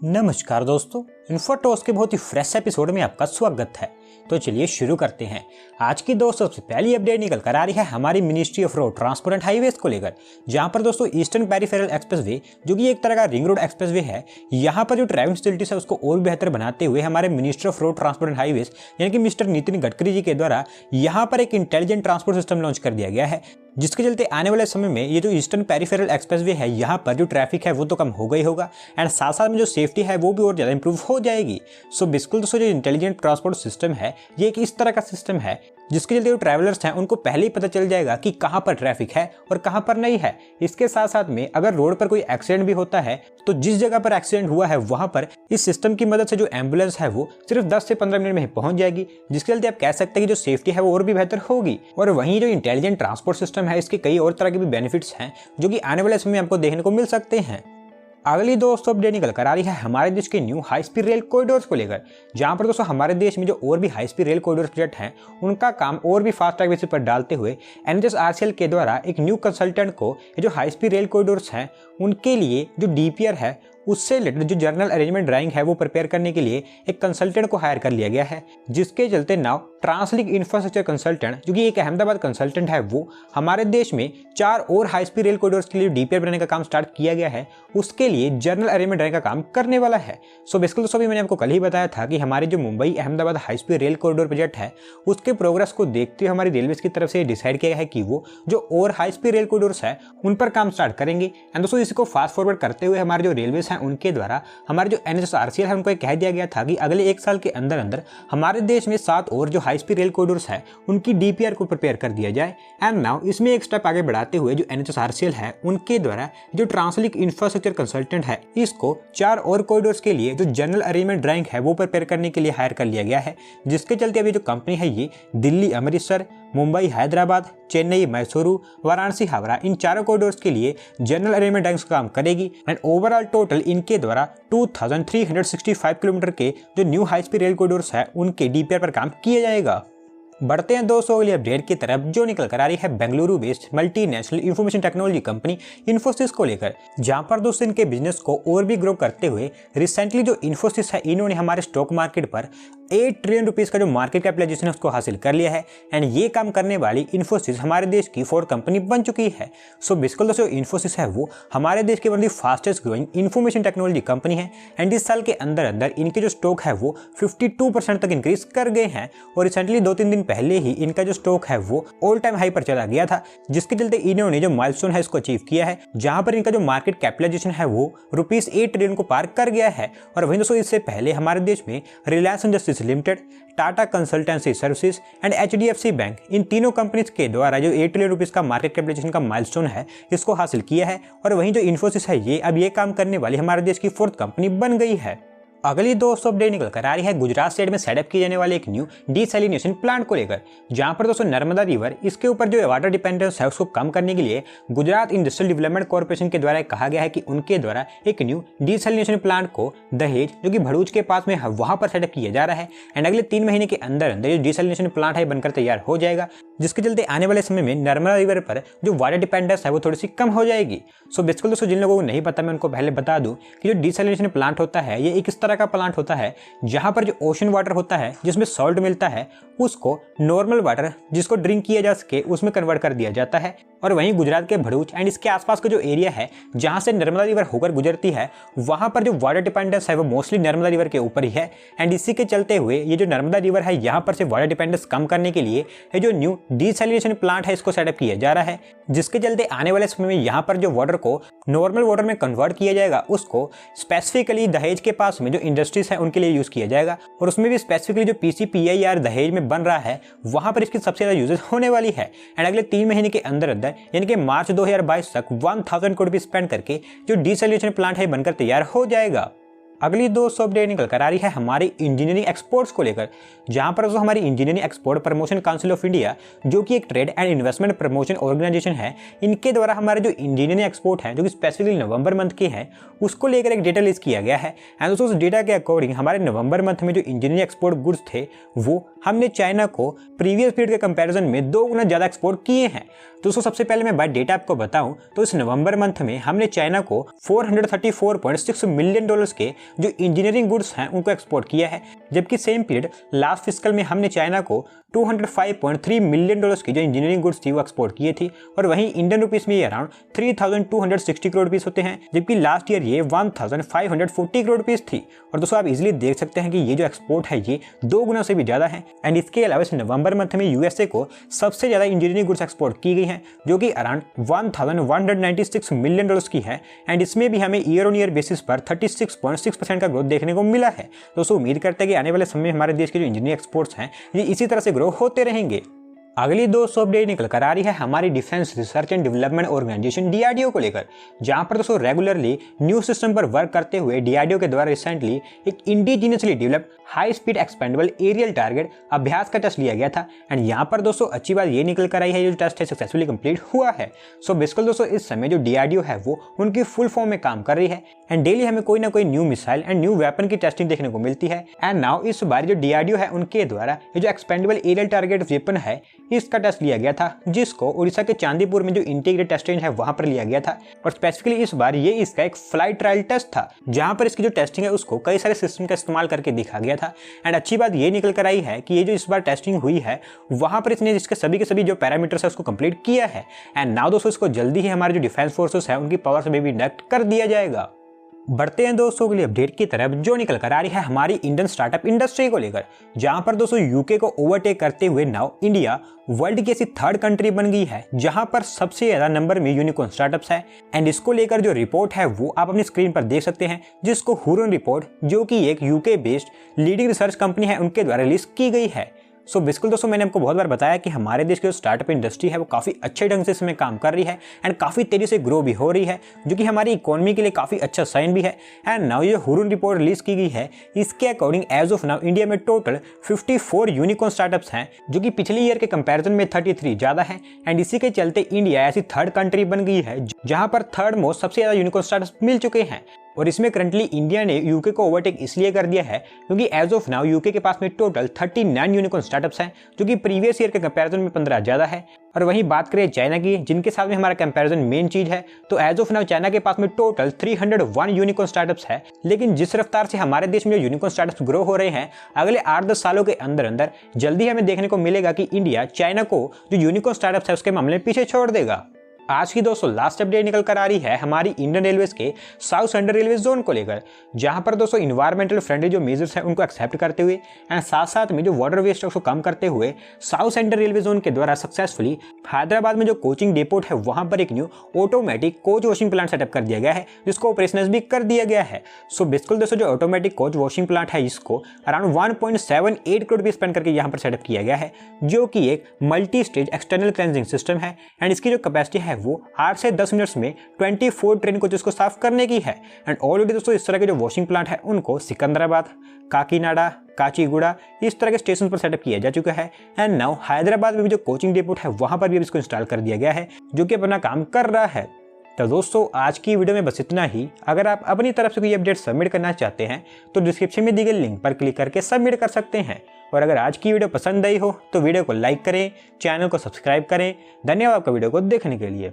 नमस्कार दोस्तों, इन्फोटॉस के बहुत ही फ्रेश एपिसोड में आपका स्वागत है। तो चलिए शुरू करते हैं। आज की दोस्तों सबसे पहली अपडेट निकल कर आ रही है हमारी ministry of road transport and highways को लेकर, जहां पर दोस्तों ईस्टर्न पेरिफेरल एक्सप्रेसवे जो कि एक तरह का रिंग रोड एक्सप्रेसवे है, यहां पर जो ड्राइविंग फैसिलिटीज है उसको और बेहतर बनाते हुए हमारे minister of road transport and highways यानी कि मिस्टर नितिन गडकरी जी के द्वारा यहां पर एक इंटेलिजेंट ट्रांसपोर्ट सिस्टम लॉन्च कर दिया गया है, जिसके चलते आने वाले समय में ये जो ईस्टर्न पेरिफेरल एक्सप्रेसवे है यहाँ पर जो ट्रैफिक है वो तो कम हो गई होगा एंड साथ साथ में जो सेफ्टी है वो भी और ज़्यादा इंप्रूव हो जाएगी। सो बिल्कुल दोस्तों जो इंटेलिजेंट ट्रांसपोर्ट सिस्टम है ये एक इस तरह का सिस्टम है जिसके चलते जो ट्रैवलर्स हैं उनको पहले ही पता चल जाएगा कि कहाँ पर ट्रैफिक है और कहाँ पर नहीं है। इसके साथ साथ में अगर रोड पर कोई एक्सीडेंट भी होता है तो जिस जगह पर एक्सीडेंट हुआ है वहाँ पर इस सिस्टम की मदद से जो एम्बुलेंस है वो सिर्फ 10 से 15 मिनट में ही पहुंच जाएगी, जिसके चलते आप कह सकते हैं कि जो सेफ्टी है वो और भी बेहतर होगी। और वहीं जो इंटेलिजेंट ट्रांसपोर्ट सिस्टम है इसके कई और तरह के भी बेनिफिट्स हैं जो कि आने वाले समय में आपको देखने को मिल सकते हैं। अगली दोस्तों अपडेट निकल कर आ रही है हमारे देश के new high speed rail corridors को लेकर, जहां पर दोस्तों हमारे देश में जो और भी high speed rail corridor project हैं उनका काम और भी फास्ट ट्रैक बेसिस पर डालते हुए NHAICL के द्वारा एक न्यू कंसल्टेंट को ये जो हाई स्पीड रेल कॉरिडोर्स हैं उनके लिए जो DPR है उससे रिलेटेड जो जर्नल अरेंजमेंट ड्राइंग है वो प्रिपेयर करने के लिए एक कंसल्टेंट को हायर कर लिया गया है, जिसके चलते नाउ ट्रांसलिंक इंफ्रास्ट्रक्चर कंसल्टेंट जो कि एक अहमदाबाद कंसल्टेंट है वो हमारे देश में 4 और हाई स्पीड रेल कॉरिडोर्स के लिए DPR बनाने का काम स्टार्ट किया गया है, उसके लिए जर्नल अरेंजमेंट ड्राइंग का काम करने वाला है। सो बेसिकली दोस्तों मैंने आपको कल ही बताया था कि हमारी जो Mumbai Ahmedabad high speed rail corridor project है उसके प्रोग्रेस को देखते हुए हमारी रेलवे की तरफ से डिसाइड किया गया है कि वो जो और हाई स्पीड रेल कॉरिडोर्स है उन पर काम स्टार्ट करेंगे। एंड दोस्तों इसको फास्ट फॉरवर्ड करते हुए हमारे जो रेलवेज हैं उनके द्वारा हमारे जो NHAICL है उनको कह दिया गया था कि अगले 1 साल के अंदर अंदर हमारे देश में 7 और जो हाई स्पीड रेल कॉरिडोर्स है उनकी DPR को प्रिपेयर कर दिया जाए। एंड नाउ इसमें एक स्टेप आगे बढ़ाते हुए जो NHAICL है उनके द्वारा जो ट्रांसलिंक इंफ्रास्ट्रक्चर कंसल्टेंट है इसको 4 और कॉरिडोर्स के लिए जो जनरल अरेंजमेंट ड्राइंग है वो प्रिपेयर करने के लिए हायर कर लिया गया है, जिसके चलते अभी जो कंपनी है ये दिल्ली अमृतसर, मुंबई हैदराबाद, चेन्नई मैसूरू, वाराणसी हावड़ा इन 4 कॉरिडोर्स के लिए जनरल अरेंजमेंट ड्राइंग्स का काम करेगी। एंड ओवरऑल टोटल इनके द्वारा 2365 किलोमीटर के जो new high speed rail corridors है उनके DPR पर काम किया जाएगा। बढ़ते हैं दोस्तों अगली अपडेट की तरफ जो निकल कर आ रही है Bengaluru based multinational information technology company Infosys को लेकर, जहां पर दोस्तों इनके बिजनेस को और भी ग्रो करते हुए रिसेंटली जो इन्फोसिस है इन्होंने हमारे स्टॉक मार्केट पर 8 ट्रिलियन रुपीस का जो मार्केट कैपिटलाइजेशन है उसको हासिल कर लिया है। एंड ये काम करने वाली इन्फोसिस हमारे देश की 4th कंपनी बन चुकी है। सो बेसिकली दोस्तों इन्फोसिस है वो हमारे देश की one of the fastest growing information technology company है। एंड इस साल के अंदर अंदर इनके जो स्टॉक है वो 52% तक इंक्रीज कर गए हैं और रिसेंटली 2-3 दिन पहले ही इनका जो स्टॉक है वो ऑल टाइम हाई पर चला गया था, जिसके चलते इन्होंने जो माइलस्टोन है इसको अचीव किया है, जहां पर इनका जो मार्केट कैपिटलाइजेशन है वो रुपीस 8 ट्रिलियन को पार कर गया है। और वहीं दोस्तों इससे पहले हमारे देश में Reliance Industries Limited, Tata consultancy services and HDFC bank इन तीनों कंपनीज के द्वारा जो 8 ट्रिलियन रुपीस का मार्केट कैपिटलाइजेशन का माइलस्टोन है इसको हासिल किया है। और वहीं जो इन्फोसिस है ये अब ये काम करने वाली हमारे देश की 4th कंपनी बन गई है। अगली दोस्तों अपडेट निकल कर आ रही है गुजरात स्टेट में सेटअप किए जाने वाले एक न्यू डिसैलिनेशन प्लांट को लेकर, जहां पर दोस्तों नर्मदा रिवर इसके ऊपर जो वाटर डिपेंडेंस है उसको कम करने के लिए गुजरात इंडस्ट्रियल डेवलपमेंट कॉर्पोरेशन के द्वारा कहा गया है कि उनके द्वारा एक न्यू डिसैलिनेशन प्लांट को दहेज जो कि भरूच के पास में है वहां पर सेटअप किया जा रहा है। एंड अगले 3 महीने के अंदर अंदर ये डिसैलिनेशन प्लांट है बनकर तैयार हो जाएगा, जिसके चलते आने वाले समय में नर्मदा रिवर पर जो वाटर डिपेंडेंस है वो थोड़ी सी कम हो जाएगी। सो बेसिकली दोस्तों जिन लोगों को नहीं पता मैं उनको पहले बता दूं कि जो डिसैलिनेशन प्लांट होता है ये एक इस तरह का प्लांट होता है जहां पर जो ओशन वाटर होता है जिसमें सॉल्ट मिलता है उसको नॉर्मल वाटर जिसको ड्रिंक किया जा सके उसमें कन्वर्ट कर दिया जाता है। और वहीं गुजरात के भरूच एंड इसके आसपास का जो एरिया है जहां से नर्मदा रिवर होकर गुजरती है वहां पर जो वाटर डिपेंडेंस है वो मोस्टली नर्मदा रिवर के ऊपर ही है। एंड इसी के चलते हुए ये जो नर्मदा रिवर है यहाँ पर से वाटर डिपेंडेंस कम करने के लिए ये जो न्यू डिसैलिनेशन प्लांट है इसको सेटअप किया जा रहा है, जिसके चलते आने वाले समय में यहाँ पर जो वाटर को नॉर्मल वाटर में कन्वर्ट किया जाएगा उसको स्पेसिफिकली दहेज के पास में जो इंडस्ट्रीज है उनके लिए यूज किया जाएगा। और उसमें भी स्पेसिफिकली जो PCPIR दहेज में बन रहा है वहां पर इसकी सबसे ज्यादा यूजेस होने वाली है। एंड अगले 3 महीने के अंदर अंदर यानी कि मार्च 2022 तक 1000 करोड़ रुपए स्पेंड करके जो डिसैलिनेशन प्लांट है बनकर तैयार हो जाएगा। अगली दोस्तों अपडेट निकल कर आ रही है हमारी इंजीनियरिंग एक्सपोर्ट्स को लेकर, जहां पर जो हमारी engineering export promotion council of India जो कि एक trade and investment promotion organisation है, इनके द्वारा हमारे जो इंजीनियरिंग एक्सपोर्ट है जो कि स्पेसिफिकली नवंबर मंथ के हैं उसको लेकर एक डेटा रिलीज किया गया है। एंड दोस्तों उस डेटा के अकॉर्डिंग हमारे नवंबर मंथ में जो इंजीनियरिंग एक्सपोर्ट गुड्स थे वो हमने चाइना को प्रीवियस पीरियड के कंपैरिजन में 2 गुना ज्यादा एक्सपोर्ट किए हैं। दोस्तों सबसे पहले मैं बात डेटा आपको बताऊं तो इस नवंबर मंथ में हमने चाइना को $434.6 मिलियन के जो इंजीनियरिंग गुड्स हैं उनको एक्सपोर्ट किया है, जबकि सेम पीरियड लास्ट फिस्कल में हमने चाइना को 205.3 मिलियन डॉलर्स की जो इंजीनियरिंग गुड्स थी वो एक्सपोर्ट किए थी, और वहीं इंडियन रुपीस में ये अराउंड 3260 करोड़ रुपीस होते हैं, जबकि लास्ट ईयर ये 1540 करोड़ रुपीस थी। और दोस्तों आप इजीली देख सकते हैं कि ये जो एक्सपोर्ट है ये 2 गुना से भी ज़्यादा है। एंड इसके अलावा इस नवंबर मंथ में यूएसए को सबसे ज़्यादा इंजीनियरिंग गुड्स एक्सपोर्ट की गई हैं, जो कि अराउंड 1196 मिलियन डॉलर्स की है। एंड इसमें भी हमें ईयर ऑन ईयर बेसिस पर 36.6% का ग्रोथ देखने को मिला है। दोस्तों उम्मीद करते हैं कि आने वाले समय में हमारे देश के जो इंजीनियरिंग एक्सपोर्ट्स हैं ये इसी तरह से ग्रो होते रहेंगे। अगली दोस्तों अपडेट निकल कर आ रही है हमारी defence research and development organisation DRDO को लेकर, जहां पर दोस्तों रेगुलरली न्यू सिस्टम पर वर्क करते हुए डीआरडीओ के द्वारा रिसेंटली एक indigenously developed high speed expendable aerial target Abhyas का टेस्ट लिया गया था। एंड यहाँ पर दोस्तों अच्छी बात ये निकल कर आई है, जो टेस्ट है सक्सेसफुली कंप्लीट हुआ है। सो बेसिकली दोस्तों इस समय जो डीआरडीओ है वो उनकी फुल फॉर्म में काम कर रही है, एंड डेली हमें कोई ना कोई new missile and new weapon की टेस्टिंग देखने को मिलती है। एंड नाउ इस बार जो डीआरडीओ है उनके द्वारा ये जो एक्सपेंडेबल एरियल टारगेट वेपन है इसका टेस्ट लिया गया था, जिसको उड़ीसा के चांदीपुर में जो इंटीग्रेटेड टेस्ट रेंज है वहां पर लिया गया था। और स्पेसिफिकली इस बार ये इसका एक फ्लाइट ट्रायल टेस्ट था, जहां पर इसकी जो टेस्टिंग है उसको कई सारे सिस्टम का इस्तेमाल करके दिखा गया था। एंड अच्छी बात ये निकल कर आई है कि ये जो इस बार टेस्टिंग हुई है वहां पर इसने इसके सभी के सभी जो पैरामीटर्स है उसको कंप्लीट किया है। एंड नाउ दोस्तों इसको जल्दी ही हमारे जो डिफेंस फोर्सेस है उनकी पावर से भी इंडक्ट कर दिया जाएगा। बढ़ते हैं दोस्तों अगली अपडेट की तरफ, जो निकल कर आ रही है हमारी इंडियन स्टार्टअप इंडस्ट्री को लेकर, जहां पर दोस्तों यूके को ओवरटेक करते हुए नाउ इंडिया वर्ल्ड की ऐसी 3rd कंट्री बन गई है जहां पर सबसे ज्यादा नंबर में यूनिकॉर्न स्टार्टअप्स है। एंड इसको लेकर जो रिपोर्ट है वो आप अपनी स्क्रीन पर देख सकते हैं, जिसको हुरन रिपोर्ट जो कि एक UK based leading research company है उनके द्वारा रिलीज की गई है। सो बिल्कुल दोस्तों मैंने आपको बहुत बार बताया कि हमारे देश की जो स्टार्टअप इंडस्ट्री है वो काफ़ी अच्छे ढंग से इसमें काम कर रही है एंड काफ़ी तेज़ी से ग्रो भी हो रही है, जो कि हमारी इकोनॉमी के लिए काफ़ी अच्छा साइन भी है। एंड नाउ ये हुरन रिपोर्ट रिलीज की गई है, इसके according as of now India में टोटल 54 यूनिकॉर्न स्टार्टअप्स हैं, जो कि पिछले ईयर के कंपैरिजन में 33 ज़्यादा है। एंड इसी के चलते इंडिया ऐसी 3rd कंट्री बन गई है जहाँ पर 3rd मोस्ट सबसे ज़्यादा यूनिकॉर्न स्टार्टअप्स मिल चुके हैं। और इसमें करंटली इंडिया ने यूके को ओवरटेक इसलिए कर दिया है क्योंकि एज ऑफ नाउ यूके के पास में टोटल 39 यूनिकॉर्न स्टार्टअप्स हैं, जो कि प्रीवियस ईयर के कंपैरिजन में 15 ज़्यादा है। और वहीं बात करें चाइना की, जिनके साथ में हमारा कंपैरिजन मेन चीज है, तो एज ऑफ नाउ चाइना के पास में टोटल 301 यूनिकॉर्न स्टार्टअप्स है। लेकिन जिस रफ्तार से हमारे देश में जो यूनिकॉर्न स्टार्टअप्स ग्रो हो रहे हैं, अगले 8-10 सालों के अंदर अंदर जल्दी हमें देखने को मिलेगा कि इंडिया चाइना को जो यूनिकॉर्न स्टार्टअप्स है उसके मामले में पीछे छोड़ देगा। आज की दोस्तों लास्ट अपडेट निकल कर आ रही है हमारी इंडियन रेलवेज के साउथ सेंट्रल रेलवे जोन को लेकर, जहां पर दोस्तों इन्वायरमेंटल फ्रेंडली जो मेजर्स हैं उनको एक्सेप्ट करते हुए एंड साथ साथ में जो वाटर वेस्ट है उसको कम करते हुए साउथ सेंट्रल रेलवे जोन के द्वारा सक्सेसफुली हैदराबाद में जो कोचिंग डिपोट है वहां पर एक new automatic coach washing plant setup कर दिया गया है, जिसको ऑपरेशनल भी कर दिया गया है। सो बिल्कुल दोस्तों जो ऑटोमेटिक कोच वॉशिंग प्लांट है इसको अराउंड 1.78 करोड़ रुपये स्पेंड करके यहाँ पर सेटअप किया गया है, जो कि एक multi stage external cleansing system है। एंड इसकी जो कैपेसिटी है वो 8 से 10 मिनट्स में 24 ट्रेन कोचेस को साफ करने की है। एंड ऑलरेडी दोस्तों इस तरह के जो वॉशिंग प्लांट है उनको सिकंदराबाद, काकीनाडा, काचीगुड़ा इस तरह के स्टेशन पर सेटअप किया जा चुका है। एंड नाउ हैदराबाद में भी जो कोचिंग डिपोट है वहां पर भी इसको इंस्टॉल कर दिया गया है, जो कि अपना काम कर रहा है। तो दोस्तों आज की वीडियो में बस इतना ही। अगर आप अपनी तरफ से कोई अपडेट सबमिट करना चाहते हैं तो डिस्क्रिप्शन में दी गई लिंक पर क्लिक करके सबमिट कर सकते हैं। और अगर आज की वीडियो पसंद आई हो तो वीडियो को लाइक करें, चैनल को सब्सक्राइब करें। धन्यवाद आपका वीडियो को देखने के लिए।